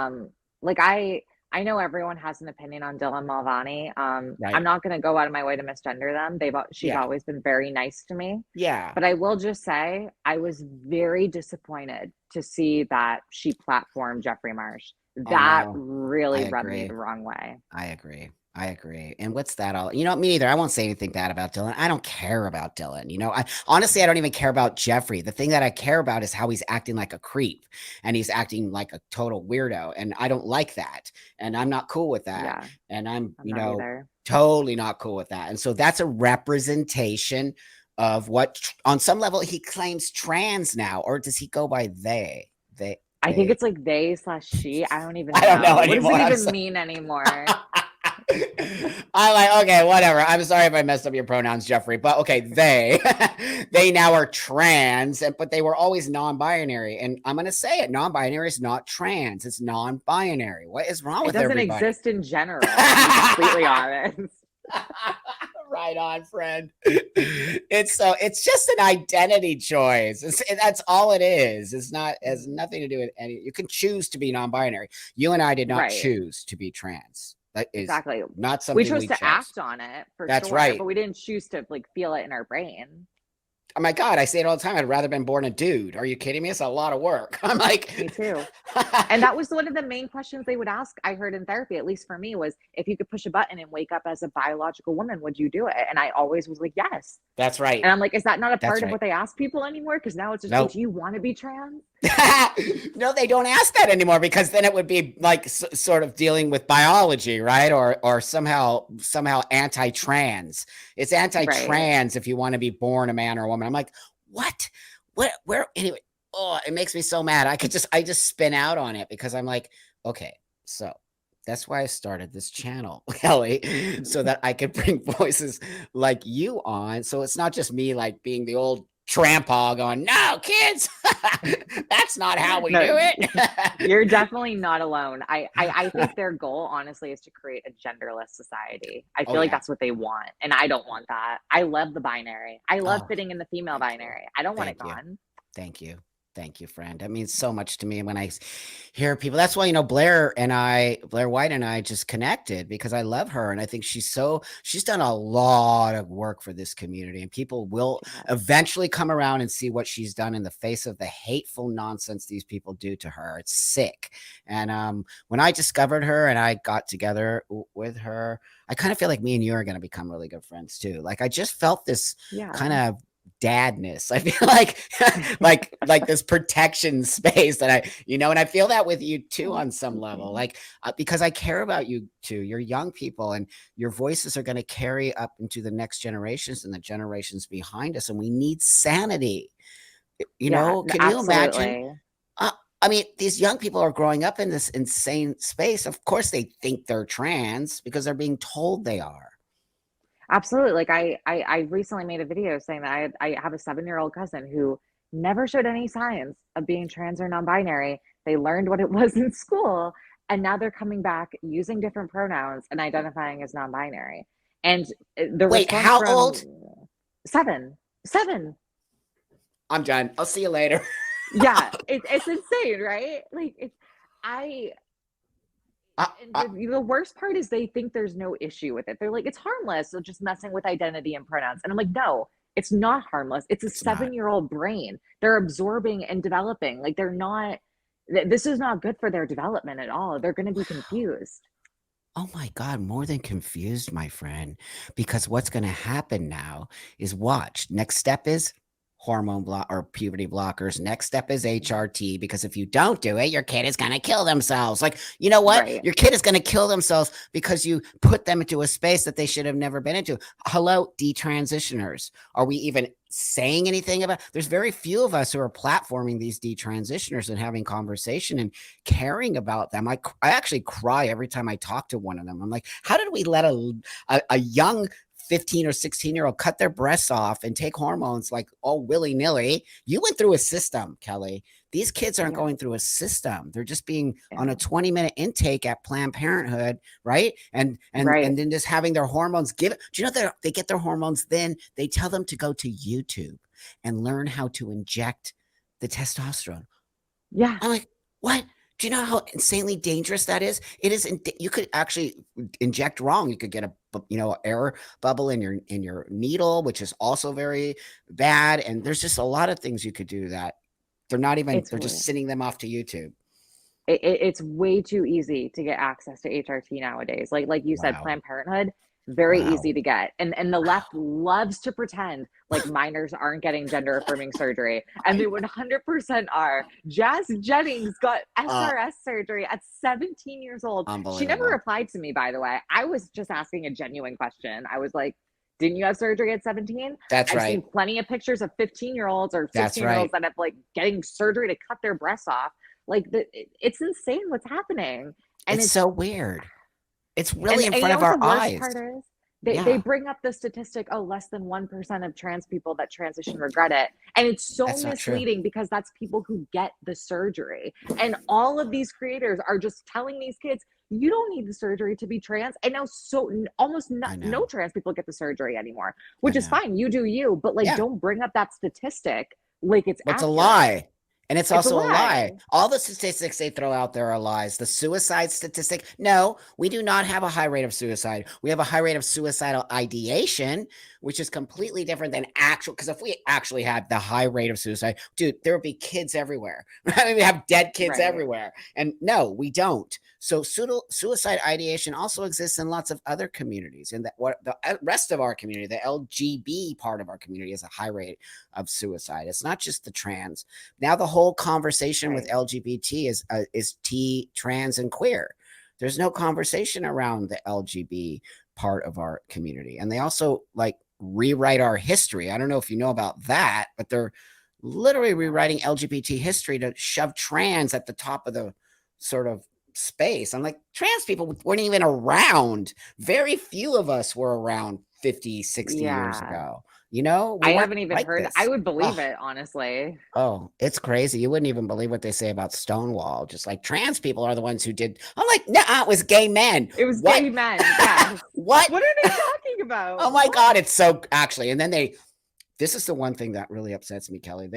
like I know everyone has an opinion on Dylan Mulvaney. I'm right? not gonna go out of my way to misgender them. She's Yeah, always been very nice to me. yeah. But I will just say I was very disappointed to see that she platformed Jeffrey Marsh. Oh That no, I really rubbed me agree. the wrong way. I agree. I agree. And what's that all? You know, me neither. I won't say anything bad about Dylan. I don't care about Dylan. You know, I honestly, I don't even care about Jeffrey. The thing that I care about is how he's acting like a creep and he's acting like a total weirdo. And I don't like that. And I'm not cool with that. Yeah, And I'm, I'm not either. totally not cool with that. And so that's a representation of what, on some level, he claims trans now, or does he go by they? I think They. it's like they slash she. I don't even I don't know know. What does anymore. it I'm even so mean anymore? I'm like, okay, whatever. I'm sorry if I messed up your pronouns, Jeffrey, but okay, they they now are trans, but they were always non-binary. And I'm gonna say it, non-binary is not trans, it's non-binary. What is wrong It with doesn't everybody? exist in general, to be completely honest. Right on, friend. It's just an identity choice. That's all it is. It's not has Mhm. nothing to do with any. You can choose to be non-binary. You and I did not Right. choose to be trans. That is Exactly. not We something chose we to chose. act on it for That's sure, but right. we didn't choose to like feel it in our brain. Oh my God, I say it all the time. I'd rather been born a dude. Are you kidding me? It's a lot of work. I'm Me like, too. And that was one of the main questions they would ask, I heard in therapy, at least for me, was if you could push a button and wake up as a biological woman, would you do it? And I always was like, yes. that's right. And I'm like, is that not a That's part of right. what they ask people anymore? Because now it's just, oh, Nope. do you want to be trans? No, they don't ask that anymore because then it would be like sort of dealing with biology, right? Or somehow anti-trans. It's Right. anti-trans if you want to be born a man or a woman. I'm like, what? What? Where? Anyway, oh, it makes me so mad. I just spin out on it because I'm like, okay, so that's why I started this channel, Kelly, so that I could bring voices like you on. So it's not just me like being the old Tranpa going, no, kids, that's not how we do No, it. you're definitely not alone. I think their goal, honestly, is to create a genderless society. I Oh feel like yeah. that's what they want. And I don't want that. I love the binary. I love Oh, fitting in the female thank you. binary. I don't want it Thank you. gone. Thank you. Thank you, friend. That means so much to me when I hear people. That's why, Blair White and I just connected because I love her. And I think she's done a lot of work for this community. And people will Yes. eventually come around and see what she's done in the face of the hateful nonsense these people do to her. It's sick. And when I discovered her and I got together with her, I kind of feel like me and you are going to become really good friends too. Like I just felt this kind Yeah. of dadness. I feel like like this protection space that and I feel that with you too Oh, on some thank level. you. Like because I care about you too. You're young people and your voices are going to carry up into the next generations and the generations behind us and we need sanity. Yeah, Can you imagine absolutely. uh, I mean, these young people are growing up in this insane space. Of course, they think they're trans because they're being told they are. Absolutely. Like I recently made a video saying that I have a 7-year-old cousin who never showed any signs of being trans or non-binary. They learned what it was in school, and now they're coming back using different pronouns and identifying as non-binary. And the Wait, response how from old? 7, 7, I'm done. I'll see you later. yeah, it's insane, right? Like it's I I, and I, the worst part is they think there's no issue with it. They're like, it's harmless. So just messing with identity and pronouns. And I'm like, no, it's not harmless. It's a it's not. 7-year-old brain. They're absorbing and developing. Like they're not, this is not good for their development at all. They're going to be Wow. confused. Oh my God, more than confused, my friend. Because what's going to happen now is watch. Next step is hormone block or puberty blockers. Next step is HRT because if you don't do it, your kid is going to kill themselves. Like, you know what? Right. Your kid is going to kill themselves because you put them into a space that they should have never been into. Hello, detransitioners. Are we even saying anything about? There's very few of us who are platforming these detransitioners and having conversation and caring about them. I actually cry every time I talk to one of them. I'm like, how did we let a young 15 or 16-year-old cut their breasts off and take hormones like all willy-nilly. You went through a system, Kelly. These kids aren't Yeah. going through a system. They're just being on a Yeah. 20-minute intake at Planned Parenthood, right? And Right. then just having their hormones given. Do you know they get their hormones? Then they tell them to go to YouTube and learn how to inject the testosterone. Yeah. I'm like, what? Do you know how insanely dangerous that is? It is. You could actually inject wrong. You could get air bubble in your needle, which is also very bad. And there's just a lot of things you could do that they're not even. It's They're just sending them off to YouTube. it's way too easy to get access to HRT nowadays. Like you said, Wow. Planned Parenthood, very easy Wow. to get. And the left Wow. loves to pretend like minors aren't getting gender affirming surgery. And I they know. 100% are. Jazz Jennings got Uh, SRS surgery at 17 years old. She never Unbelievable. replied to me, by the way. I was just asking a genuine question. I was like, didn't you have surgery at 17? That's I've seen right. plenty of pictures of 15-year-olds or That's 16-year-olds right. that have like getting surgery to cut their breasts off. Like it's insane what's happening. And It's it's so weird. It's really in and you front know of what the our worst eyes. part is? They Yeah, bring up the statistic, oh, less than 1% of trans people that transition regret it. And it's so that's not true. misleading because that's people who get the surgery. And all of these creators are just telling these kids, you don't need the surgery to be trans. And now so almost I no know. trans people get the surgery anymore, I which is know. fine. You do you, but like Yeah. don't bring up that statistic like it's But it's a accurate. lie. And it's It's a also a lie. lie. All the statistics they throw out there are lies. The suicide statistic, no, we do not have a high rate of suicide. We have a high rate of suicidal ideation, which is completely different than actual. Because if we actually had the high rate of suicide, dude, there would be kids everywhere. I mean, we have dead kids Right. everywhere. And no, we don't. So suicide ideation also exists in lots of other communities. And that what the rest of our community, the LGB part of our community, has a high rate of suicide. It's not just the trans. Now the whole conversation with Right. LGBT is T, trans, and queer. There's no conversation around the LGB part of our community, and they also like rewrite our history. I don't know if you know about that, but they're literally rewriting LGBT history to shove trans at the top of the sort of space. I'm like, trans people weren't even around. Very few of us were around 50, 60 years Yeah. ago. You know, we I weren't haven't even like heard. I this. would believe Oh, it, honestly. oh, it's crazy. You wouldn't even believe what they say about Stonewall. Just like trans people are the ones who did. I'm like, nah, it was gay men. It was What? gay men. Yes. What? What are they talking about? Oh my What? God, it's so actually. And then this is the one thing that really upsets me, Kelly.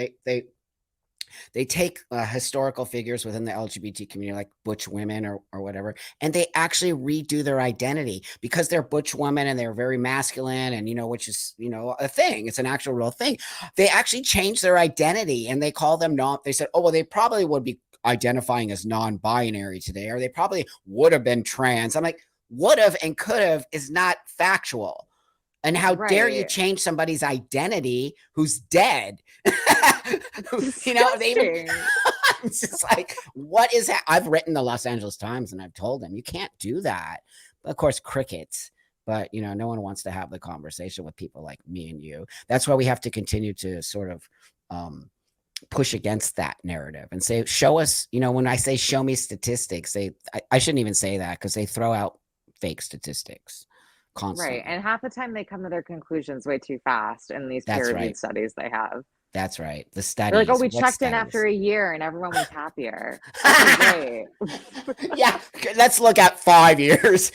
They take historical figures within the LGBT community, like butch women or whatever, and they actually redo their identity because they're butch women and they're very masculine, and which is a thing. It's an actual real thing. They actually change their identity and they call them not. They said, oh well, they probably would be identifying as non-binary today, or they probably would have been trans. I'm like, would have and could have is not factual. And how dare you Right. change somebody's identity who's dead? It's They even disgusting. it's just like, what is that? I've written the Los Angeles Times and I've told them you can't do that. But of course, crickets. But no one wants to have the conversation with people like me and you. That's why we have to continue to sort of push against that narrative and say, show us, when I say show me statistics, I shouldn't even say that because they throw out fake statistics Right. constantly. And half the time they come to their conclusions way too fast in these That's peer-reviewed right. studies they have. That's right. The They're like, oh, studies. we What checked in after studies? a year and everyone was happier. Okay, great. Yeah, let's look at 5 years.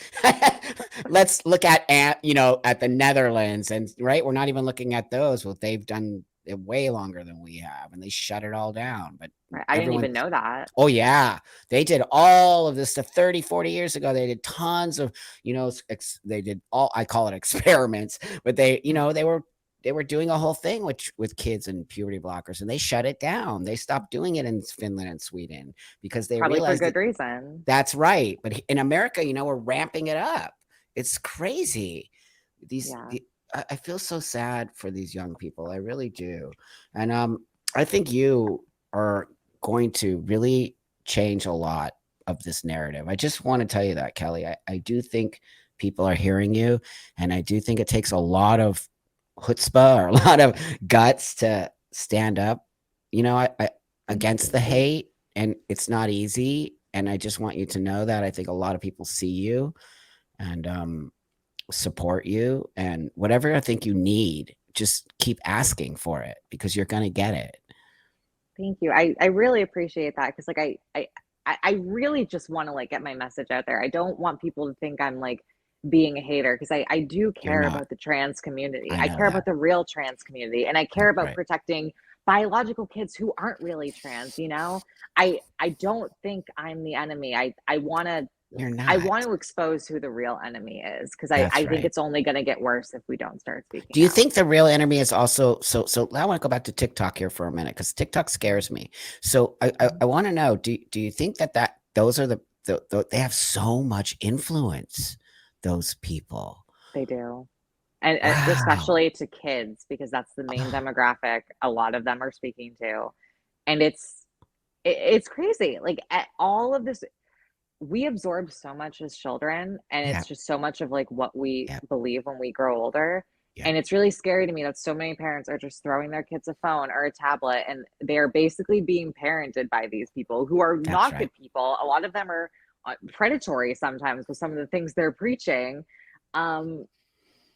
Let's look at at the Netherlands, and right, we're not even looking at those. Well, they've done it way longer than we have, and they shut it all down. But Right. I didn't everyone, even know that. oh yeah, they did all of this stuff 30, 40 years ago. They did tons of, they did all, I call it experiments, but they were doing a whole thing with kids and puberty blockers, and they shut it down. They stopped doing it in Finland and Sweden because they Probably for realized good that reason. that's right. But in America, we're ramping it up. It's crazy. These Yeah. the, I feel so sad for these young people. I really do. And I think you are going to really change a lot of this narrative. I just want to tell you that, Kelly. I do think people are hearing you, and I do think it takes a lot of chutzpah or a lot of guts to stand up, I against the hate, and it's not easy. And I just want you to know that I think a lot of people see you, and support you, and whatever I think you need, just keep asking for it because you're going to get it. Thank you. I really appreciate that because like I really just want to like get my message out there. I don't want people to think I'm like being a hater because I do You're care not. about the trans community. I I know care about that. the real trans community and I care That's about right. protecting biological kids who aren't really trans, you know? I don't think I'm the enemy. You're I not. want to expose who the real enemy is because That's I think right. it's only going to get worse if we don't start speaking Do you out. think the real enemy is also so I want to go back to TikTok here for a minute because TikTok scares me. So I want to know, do you think that those are they have so much influence, those people? They do. And Wow. especially to kids because that's the main demographic a lot of them are speaking to. And it's crazy. Like all of this we absorb so much as children and Yeah. it's just so much of like what we Yeah. believe when we grow older. Yeah. And it's really scary to me that so many parents are just throwing their kids a phone or a tablet and they're basically being parented by these people who are That's not right. good people. A lot of them are predatory sometimes with some of the things they're preaching. Um,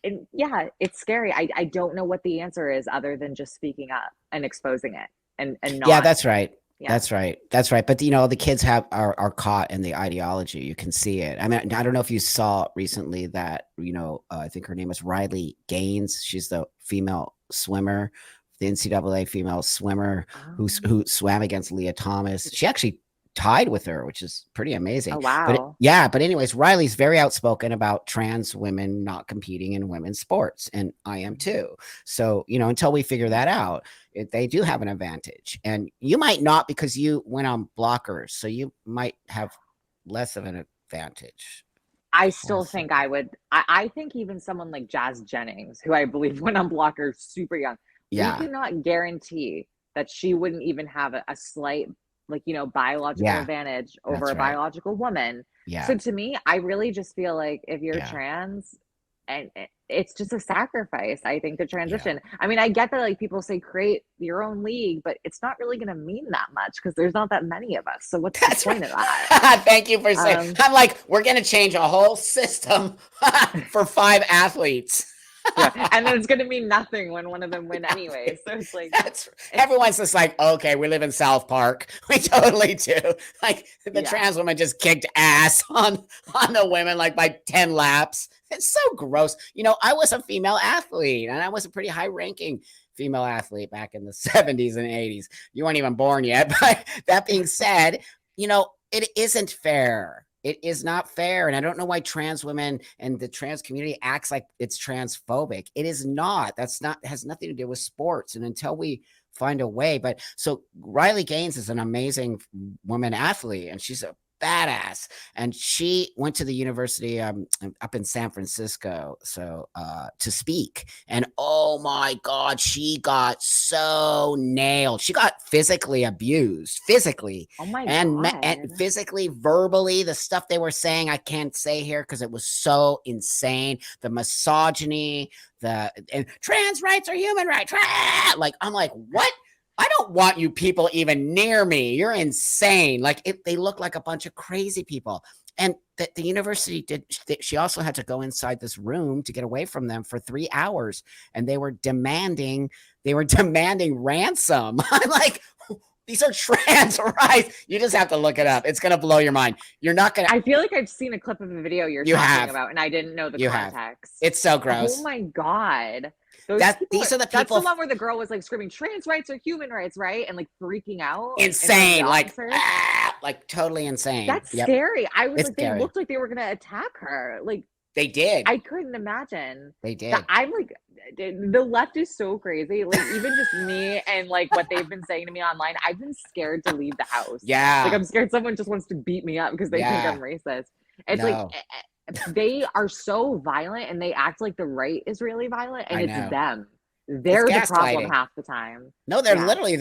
and yeah, it's scary. I don't know what the answer is other than just speaking up and exposing it and Yeah, not that's right. yeah. That's right. That's right. But the kids are caught in the ideology. You can see it. I mean, I don't know if you saw recently that, I think her name is Riley Gaines. She's the female swimmer, the NCAA female swimmer who swam against Leah Thomas. She actually tied with her, which is pretty Oh amazing. But wow. yeah, but anyways, Riley's very outspoken about trans women not competing in women's sports, and I am too. So, until we figure that out, they do have an advantage, and you might not because you went on blockers, so you might have less of an advantage. I still think Possibly. I think even someone like Jazz Jennings, who I believe went on blocker super young, we Yeah, cannot guarantee that she wouldn't even have a slight, like, biological yeah, advantage over that's a right. biological woman. Yeah, So to me, I really just feel like if you're yeah, trans and it's just a sacrifice, I think, the yeah. transition. I mean, I get that like people say create your own league, but it's not really going to mean that much because there's not that many of us. So what's the That's point of that? right. Thank you for saying. Um, I'm like, we're gonna change a whole system for 5 athletes. Yeah, and then it's gonna mean nothing when one of them win anyway. So it's like That's it's everyone's just like, okay, we live in South Park. We totally do. Like the yeah. trans woman just kicked ass on the women like by 10 laps. It's so gross. I was a female athlete and I was a pretty high ranking female athlete back in the 70s and 80s. You weren't even born yet. But that being said, it isn't fair. It is not fair. And I don't know why trans women and the trans community acts like it's transphobic. It is not. That's not, has nothing to do with sports. And until we find a way, but so Riley Gaines is an amazing woman athlete and she's a badass. And she went to the university up in San Francisco, to speak. And oh my God, she got so nailed. She got physically abused, physically Oh my and God. physically, verbally. The stuff they were saying, I can't say here because it was so insane. The misogyny, and trans rights are human rights. Like, I'm like, what? I don't want you people even near me. You're insane. Like they look like a bunch of crazy people. And the university she also had to go inside this room to get away from them for 3 hours. And they were demanding ransom. I'm like, these are trans rights. You just have to look it up. It's going to blow your mind. You're not going to, I feel like I've seen a clip of a video you're you talking have, about, and I didn't know the you have. context. It's so Oh gross. my God. Those people These are the that's the people one where the girl was like screaming, trans rights are human rights, right? And like freaking out in front of the insane, officers. like totally insane. That's Yep. scary. I was It's like, they scary. looked like they were gonna attack her. Like They did. I couldn't imagine They that. did. I'm like, the left is so crazy. Like, even just me and like what they've been saying to me online, I've been scared to leave the house. Like, Yeah. I'm scared someone just wants to beat me up because they think I'm Yeah. racist. It's like, No, they are so violent and they act like the right is really violent and I it's know. them. It's they're the problem gaslighting. half the time. No, they're Yeah, literally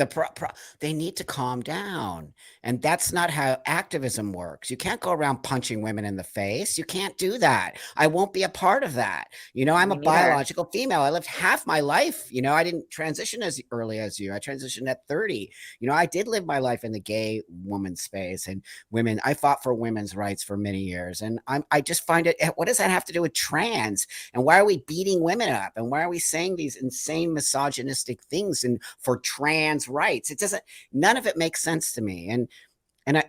they need to calm down. And that's not how activism works. You can't go around punching women in the face. You can't do that. I won't be a part of that. I'm a me neither. biological female. I lived half my life. I didn't transition as early as you. I transitioned at 30. I did live my life in the gay woman space and women. I fought for women's rights for many years. And I just find it, what does that have to do with trans? And why are we beating women up? And why are we saying these insane misogynistic things and for trans rights? It doesn't, none of it makes sense to me. And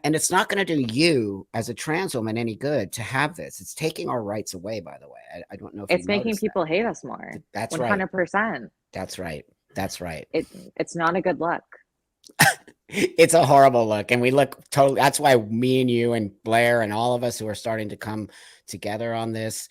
it's not going to do you as a trans woman any good to have this. It's taking our rights away, by the way. I don't know if you It's making noticed that. people hate us more. That's right. 100%. That's right. That's right. It's not a good look. It's a horrible look. And we look totally, that's why me and you and Blair and all of us who are starting to come together on this,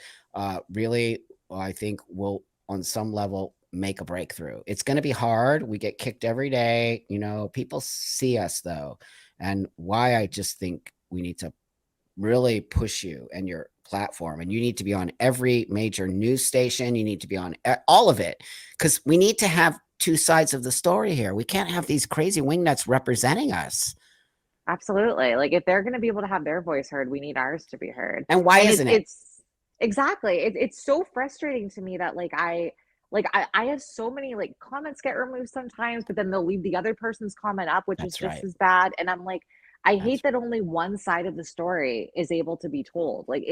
really, I think will on some level make a breakthrough. It's going to be hard. We get kicked every day. People see us though. And why I just think we need to really push you and your platform. And you need to be on every major news station. You need to be on all of it because we need to have two sides of the story here. We can't have these crazy wingnuts representing us. Absolutely. Like if they're going to be able to have their voice heard, we need ours to be heard. And why And isn't it? it's exactly. It's so frustrating to me that I have so many like comments get removed sometimes, but then they'll leave the other person's comment up, which is That's just right. as bad. And I'm like, I That's hate that only one side of the story is able to be told. Like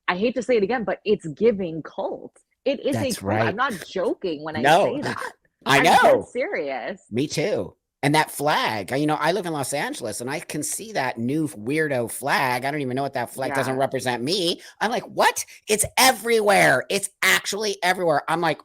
I hate to say it again, but it's giving cult. It is a that's cult. I'm right. not joking when I No, say that. I I'm dead know. serious. Me too. And that flag, I live in Los Angeles and I can see that new weirdo flag. I don't even know what that flag doesn't Yeah, represent me. I'm like, what? It's everywhere. It's actually everywhere. I'm like,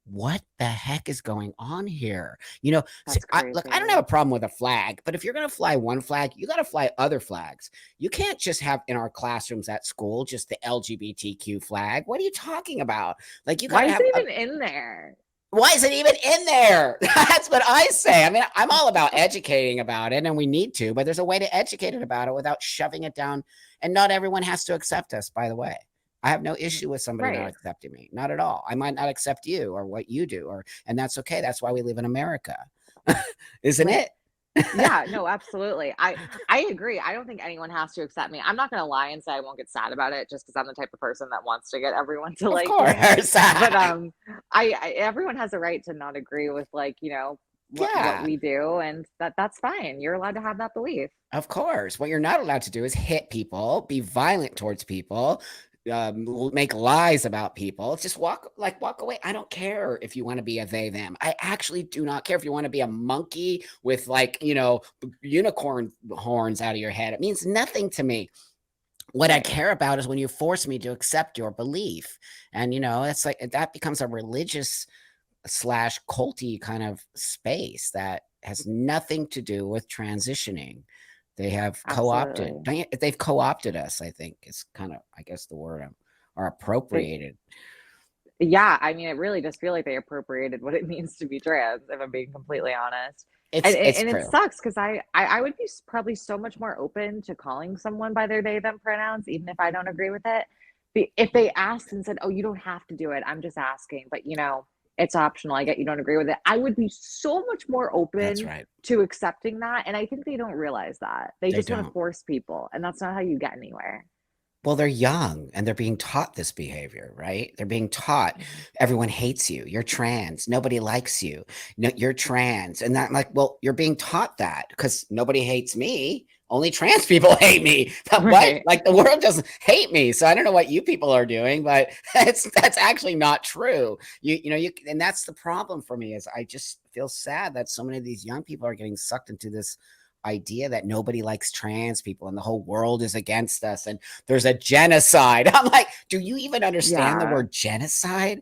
what the heck is going on here? that's Look, I don't have crazy. a problem with a flag, but if you're going to fly one flag, you got to fly other flags. You can't just have in our classrooms at school just the LGBTQ flag. What are you talking about? Like, you got Why to is have it even in there? why is it even in there? That's what I say. I mean, I'm all about educating about it, and we need to, but there's a way to educate it about it without shoving it down. And not everyone has to accept us, by the way. I have no issue with somebody not Right. accepting me. Not at all. I might not accept you or what you do, and that's okay. That's why we live in America. Isn't Right. it? Yeah, no, absolutely. I agree. I don't think anyone has to accept me. I'm not gonna lie and say I won't get sad about it just because I'm the type of person that wants to get everyone to Of like me. course. But I everyone has a right to not agree with like, what Yeah. we do, and that's fine. You're allowed to have that belief. Of course. What you're not allowed to do is hit people, be violent towards people, make lies about people. Just walk away. I don't care if you want to be a they them. I actually do not care if you want to be a monkey with unicorn horns out of your head. It means nothing to me. What I Right. care about is when you force me to accept your belief. And it's like that becomes a religious slash culty kind of space that has nothing to do with transitioning. They have co-opted. Absolutely. They've co-opted us. I think is kind of, I guess, the word, or They, appropriated. yeah, I mean, it really just feel like they appropriated what it means to be trans, if I'm being completely honest. And It's and it true. sucks because I would be probably so much more open to calling someone by their they them pronouns, even if I don't agree with it. If they asked and said, "Oh, you don't have to do it. I'm just asking, but it's optional. I get you don't agree with it." I would be so much more That's open right. to accepting that, and I think they don't realize that. They They just want to don't. force people, and that's not how you get anywhere. Well, they're young and they're being taught this behavior, right? They're being taught Mhm. everyone hates you. You're trans. Nobody likes you. No, you're trans. And that, like, well, you're being taught that because nobody hates me. Only trans people hate me. But what? Right. Like the world doesn't hate me. So I don't know what you people are doing, but that's actually not true. And that's the problem for me is I just feel sad that so many of these young people are getting sucked into this idea that nobody likes trans people and the whole world is against us and there's a genocide. I'm like, do you even understand the Yeah. word genocide?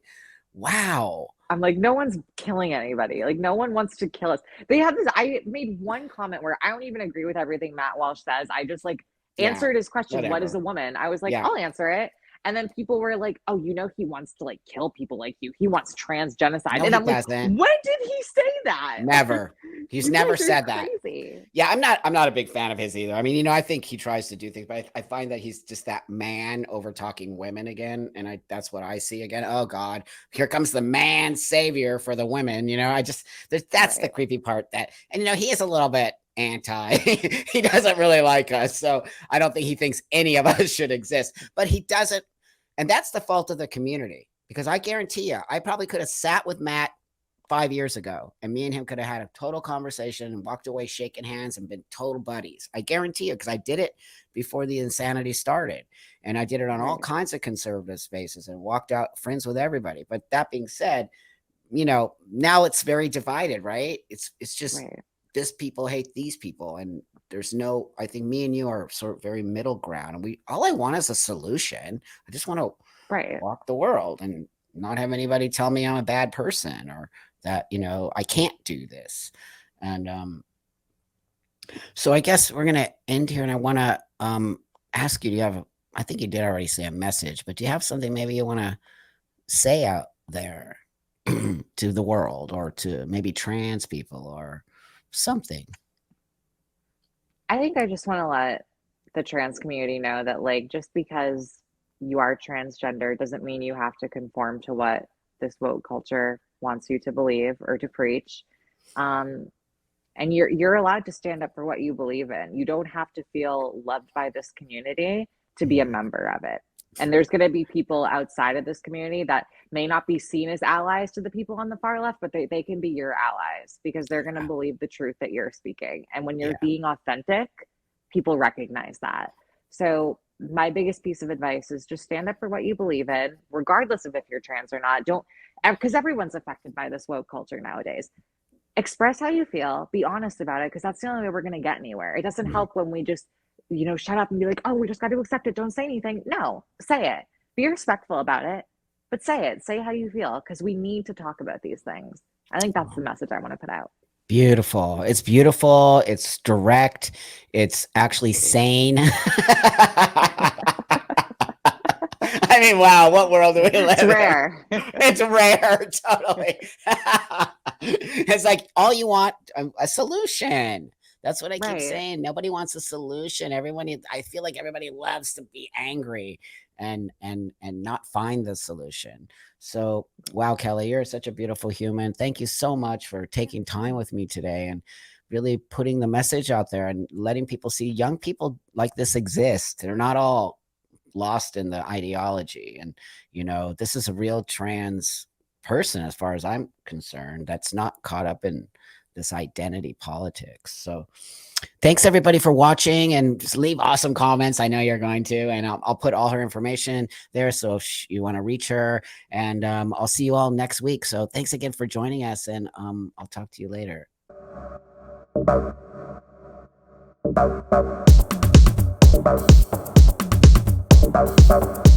Wow. I'm like, no one's killing anybody. Like, no one wants to kill us. They have this. I made one comment where I don't even agree with everything Matt Walsh says. I just like Yeah. answered his question, "What is a Whatever. woman?" I was like, Yeah. I'll answer it. And then people were like, "Oh, he wants to like kill people like you. He wants trans genocide." No, And he I'm like, doesn't. when did he say that? Like, Never. He's you never guys are said that. crazy. Yeah, I'm not a big fan of his either. I mean, I think he tries to do things, but I find that he's just that man over talking women again, and that's what I see again. Oh God, here comes the man savior for the women. That's the Right. creepy part. And he is a little bit anti. He doesn't really like us, so I don't think he thinks any of us should exist. But he doesn't, and that's the fault of the community, because I guarantee you, I probably could have sat with Matt 5 years ago, and me and him could have had a total conversation and walked away shaking hands and been total buddies. I guarantee you, because I did it before the insanity started, and I did it on all Right. kinds of conservative spaces and walked out friends with everybody. But that being said, now it's very divided, right? It's just Right. this people hate these people, and there's no. I think me and you are sort of very middle ground, and we all I want is a solution. I just want to Right. walk the world and not have anybody tell me I'm a bad person, or that I can't do this. And so I guess we're gonna end here, and I want to ask you, do you have I think you did already say a message, but do you have something maybe you want to say out there to the world, or to maybe trans people, or something? I think I just want to let the trans community know that, like, just because you are transgender doesn't mean you have to conform to what this woke culture wants you to believe or to preach. Um, and you're allowed to stand up for what you believe in. You don't have to feel loved by this community to be a Mhm. member of it. And there's going to be people outside of this community that may not be seen as allies to the people on the far left, but they can be your allies because they're going to believe the truth that you're speaking. And when you're Yeah. being authentic, people recognize that. So my biggest piece of advice is just stand up for what you believe in, regardless of if you're trans or not. Don't, because everyone's affected by this woke culture nowadays. Express how you feel, be honest about it, because that's the only way we're going to get anywhere. It doesn't Mhm. help when we just, shut up and be like, oh, we just got to accept it. Don't say anything. No, say it. Be respectful about it, but say it. Say how you feel, because we need to talk about these things. I think that's the message I want to put out. Beautiful. It's beautiful. It's direct. It's actually sane. I mean, wow, what world do we It's live in? rare. It's rare, totally. It's like all you want a solution. That's what I keep Right. saying. Nobody wants a solution. I feel like everybody loves to be angry and not find the solution. So, wow, Kelly, you're such a beautiful human. Thank you so much for taking time with me today and really putting the message out there and letting people see young people like this exist. They're not all lost in the ideology. And, this is a real trans person, as far as I'm concerned, that's not caught up in this identity politics. So thanks everybody for watching, and just leave awesome comments. I know you're going to, and I'll put all her information there. So if you want to reach her, and I'll see you all next week. So thanks again for joining us, and I'll talk to you later.